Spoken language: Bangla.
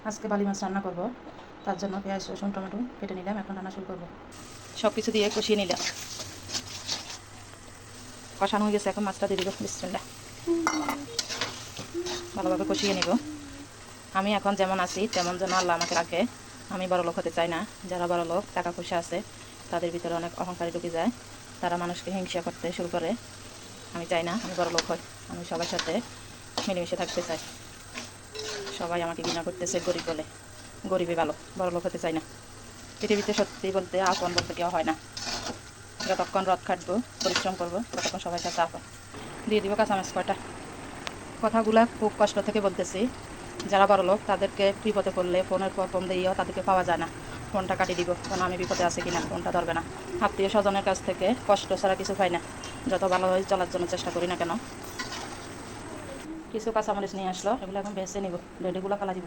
আজকে বালি মাছ রান্না করব, তার জন্য পেঁয়াজ রসুন টমেটো কেটে নিলাম। এখন রান্না শুরু করব। সব কিছু দিয়ে কষিয়ে নিলাম, কষানো হয়ে গেছে। এখন মাছটা দিয়ে দিব। বিসমিল্লাহ। ভালোভাবে কষিয়ে নিব। আমি এখন যেমন আছি তেমন যেন আল্লাহ আমাকে রাখে। আমি বড়লোক হতে চাই না। যারা বড়লোক, টাকা পয়সা আছে, তাদের ভিতরে অনেক অহংকারী ঢুকে যায়। তারা মানুষকে হিংসা করতে শুরু করে। আমি চাই না আমি বড়লোক হই। আমি সবার সাথে মিলেমিশে থাকতে চাই। সবাই আমাকে ঘৃণা করতেছে গরিব বলে। গরিবই ভালো, বড়লোক হতে চাই না। পৃথিবীতে সত্যি বলতে আপন বলতে কেউ হয় না। যতক্ষণ রথ খাটবো, পরিশ্রম করবো, ততক্ষণ সবার কাছে আপন। দিয়ে দিব কাঁচামাচ কয়টা। কথাগুলা খুব কষ্ট থেকে বলতেছি। যারা বড় লোক তাদেরকে বিপদে পড়লে ফোনের পর ফোন দিয়েও তাদেরকে পাওয়া যায় না। ফোনটা কাটিয়ে দিব, কারণ আমি বিপদে আছি কিনা ফোনটা ধরবে না। আত্মীয় স্বজনের কাছ থেকে কষ্ট ছাড়া কিছু পাই না। যত ভালোভাবে চলার জন্য চেষ্টা করি না কেন। কিছু কাঁচামরিচ নিয়ে আসলো, এগুলো এখন বেছে নিব, রেডিগুলো ফালা দিব।